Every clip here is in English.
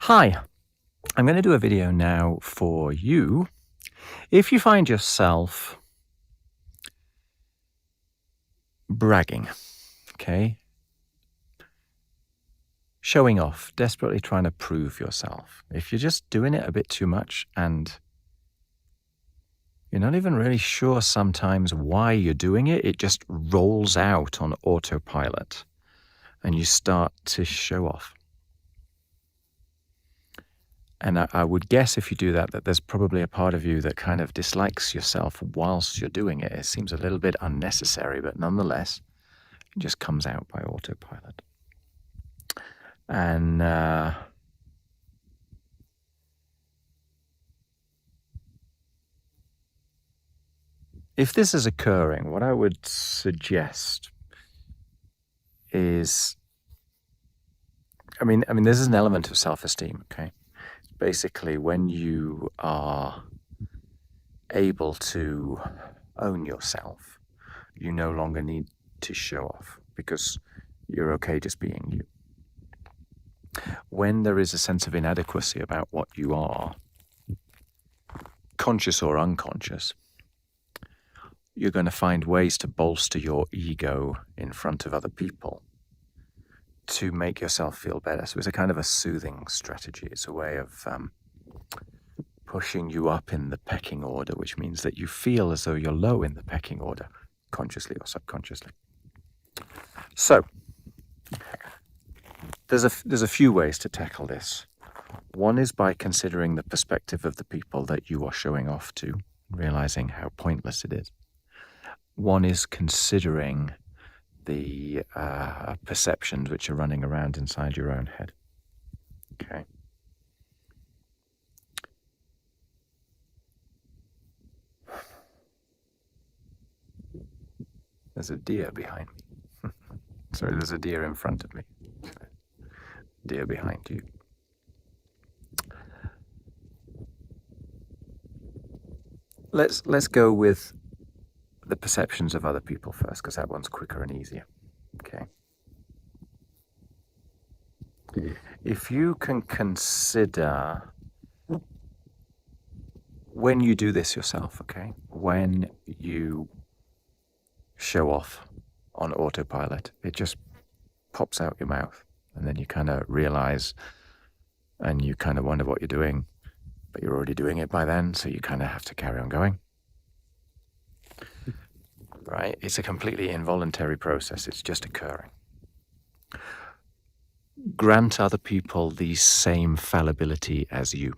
Hi, I'm going to do a video now for you. If you find yourself bragging, okay, showing off, desperately trying to prove yourself, if you're just doing it a bit too much and you're not even really sure sometimes why you're doing it, it just rolls out on autopilot and you start to show off. And I would guess if you do that there's probably a part of you that kind of dislikes yourself whilst you're doing it. It seems a little bit unnecessary, but nonetheless, it just comes out by autopilot. And if this is occurring, what I would suggest is, I mean, this is an element of self-esteem, okay? Basically, when you are able to own yourself, you no longer need to show off because you're okay just being you. When there is a sense of inadequacy about what you are, conscious or unconscious, you're going to find ways to bolster your ego in front of other people to make yourself feel better. So it's a kind of a soothing strategy. It's a way of pushing you up in the pecking order, which means that you feel as though you're low in the pecking order, consciously or subconsciously. So there's a few ways to tackle this. One is by considering the perspective of the people that you are showing off to, realizing how pointless it is. One is considering the perceptions which are running around inside your own head. Okay. There's a deer behind me. Sorry, there's a deer in front of me. Deer behind you. Let's go with the perceptions of other people first, because that one's quicker and easier. Okay. If you can consider when you do this yourself, okay, when you show off on autopilot, it just pops out your mouth, and then you kind of realize, and you kind of wonder what you're doing, but you're already doing it by then, so you kind of have to carry on going. Right? It's a completely involuntary process. It's just occurring. Grant other people the same fallibility as you.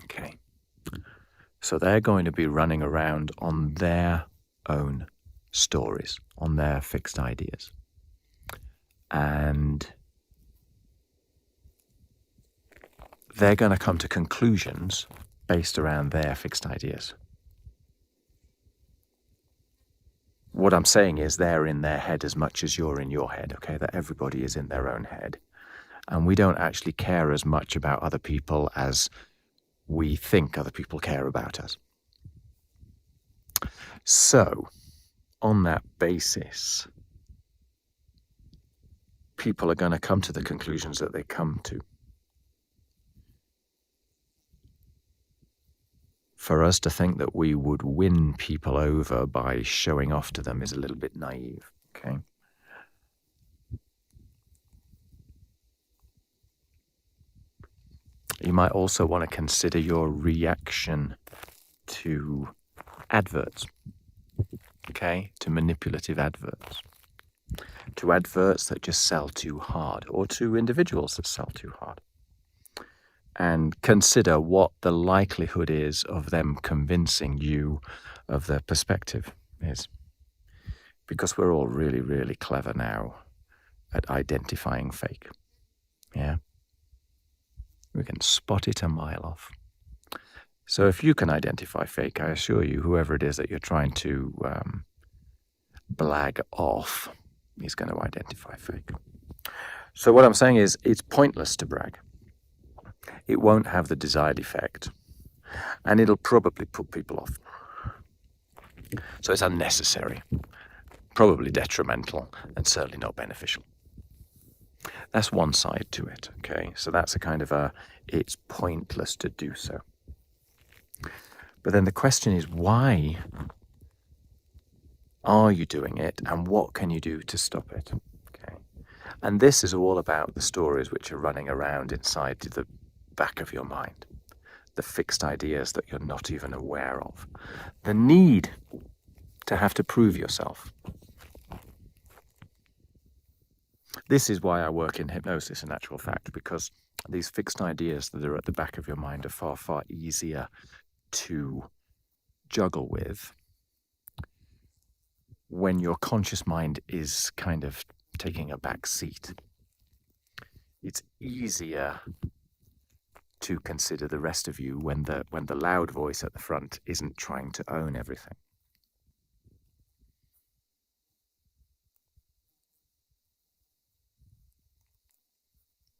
Okay? So they're going to be running around on their own stories, on their fixed ideas. And they're going to come to conclusions based around their fixed ideas. What I'm saying is they're in their head as much as you're in your head, okay? That everybody is in their own head. And we don't actually care as much about other people as we think other people care about us. So, on that basis, people are going to come to the conclusions that they come to. For us to think that we would win people over by showing off to them is a little bit naive, okay? You might also want to consider your reaction to adverts, okay? To manipulative adverts. To adverts that just sell too hard, or to individuals that sell too hard. And consider what the likelihood is of them convincing you of their perspective is. Because we're all really, really clever now at identifying fake. Yeah? We can spot it a mile off. So if you can identify fake, I assure you, whoever it is that you're trying to blag off is going to identify fake. So what I'm saying is, it's pointless to brag. It won't have the desired effect, and it'll probably put people off. So it's unnecessary, probably detrimental, and certainly not beneficial. That's one side to it, okay? So that's a kind of it's pointless to do so. But then the question is, why are you doing it, and what can you do to stop it? Okay. And this is all about the stories which are running around inside the back of your mind, the fixed ideas that you're not even aware of, the need to have to prove yourself. This is why I work in hypnosis, in actual fact, because these fixed ideas that are at the back of your mind are far, far easier to juggle with when your conscious mind is kind of taking a back seat. It's easier to consider the rest of you when the loud voice at the front isn't trying to own everything.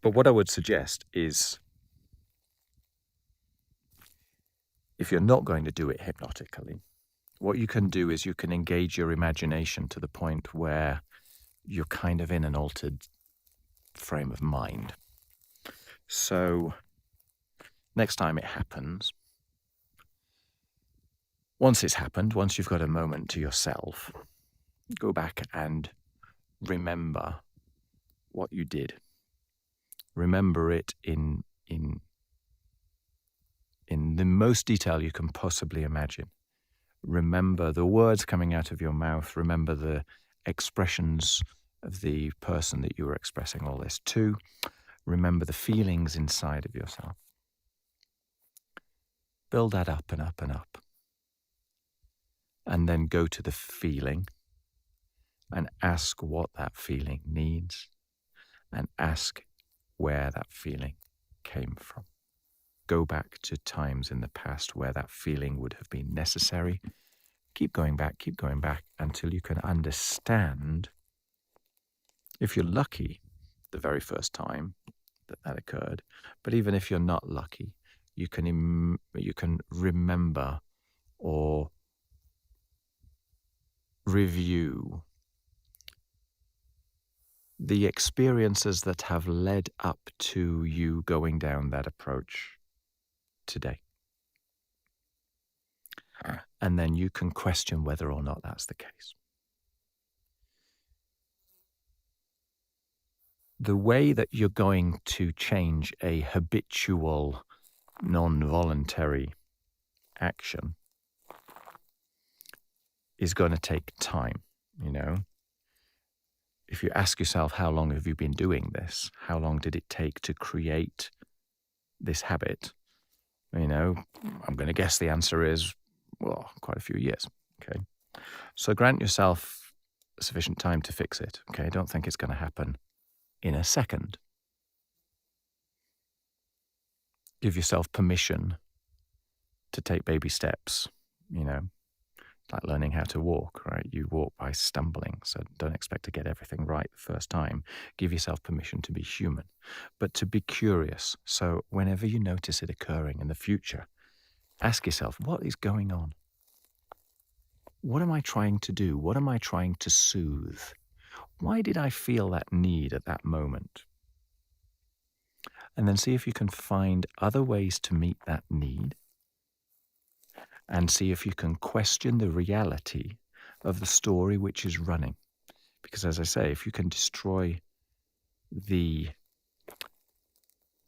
But what I would suggest is, if you're not going to do it hypnotically, what you can do is you can engage your imagination to the point where you're kind of in an altered frame of mind. So next time it happens, once it's happened, once you've got a moment to yourself, go back and remember what you did. Remember it in the most detail you can possibly imagine. Remember the words coming out of your mouth. Remember the expressions of the person that you were expressing all this to. Remember the feelings inside of yourself. Build that up and up and up. And then go to the feeling and ask what that feeling needs, and ask where that feeling came from. Go back to times in the past where that feeling would have been necessary. Keep going back until you can understand, if you're lucky, the very first time that occurred. But even if you're not lucky, you can remember or review the experiences that have led up to you going down that approach today. And then you can question whether or not that's the case. The way that you're going to change a habitual, non-voluntary action is going to take time, you know. If you ask yourself, how long have you been doing this? How long did it take to create this habit? You know, I'm going to guess the answer is, well, quite a few years, okay? So grant yourself sufficient time to fix it, okay? Don't think it's going to happen in a second. Give yourself permission to take baby steps, you know, like learning how to walk, right? You walk by stumbling, so don't expect to get everything right the first time. Give yourself permission to be human, but to be curious. So whenever you notice it occurring in the future, ask yourself, what is going on? What am I trying to do? What am I trying to soothe? Why did I feel that need at that moment? And then see if you can find other ways to meet that need, and see if you can question the reality of the story which is running. Because as I say, if you can destroy the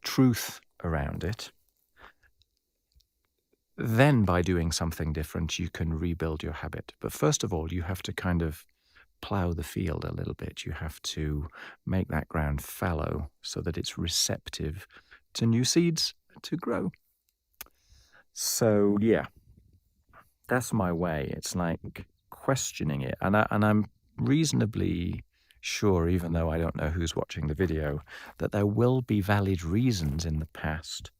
truth around it, then by doing something different, you can rebuild your habit. But first of all, you have to kind of plow the field a little bit. You have to make that ground fallow so that it's receptive to new seeds to grow. So yeah, that's my way. It's like questioning it. And I'm reasonably sure, even though I don't know who's watching the video, that there will be valid reasons in the past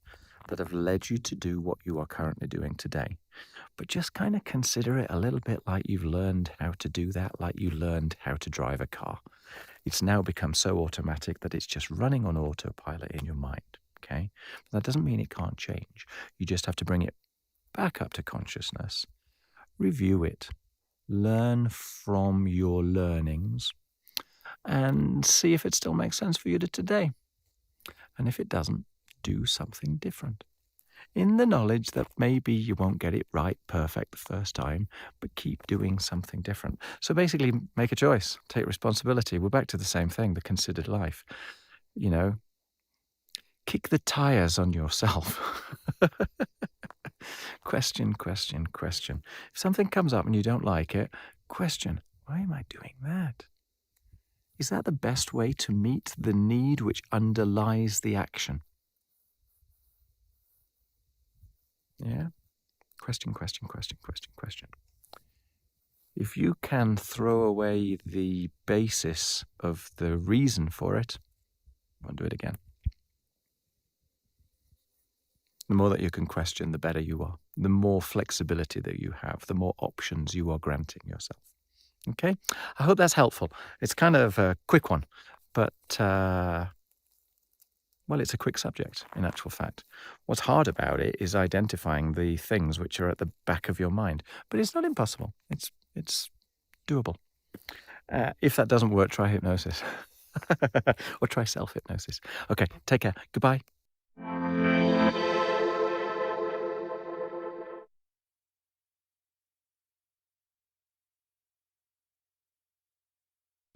that have led you to do what you are currently doing today. But just kind of consider it a little bit like you've learned how to do that, like you learned how to drive a car. It's now become so automatic that it's just running on autopilot in your mind, okay? That doesn't mean it can't change. You just have to bring it back up to consciousness, review it, learn from your learnings, and see if it still makes sense for you today. And if it doesn't, do something different. In the knowledge that maybe you won't get it right perfect the first time, but keep doing something different. So basically, make a choice, take responsibility. We're back to the same thing, the considered life. You know, kick the tires on yourself. Question, question, question. If something comes up and you don't like it, question, why am I doing that? Is that the best way to meet the need which underlies the action? Yeah? Question, question, question, question, question. If you can throw away the basis of the reason for it, I won't do it again. The more that you can question, the better you are. The more flexibility that you have, the more options you are granting yourself. Okay? I hope that's helpful. It's kind of a quick one, but, well, it's a quick subject, in actual fact. What's hard about it is identifying the things which are at the back of your mind. But it's not impossible. It's doable. If that doesn't work, try hypnosis. Or try self-hypnosis. Okay, take care. Goodbye.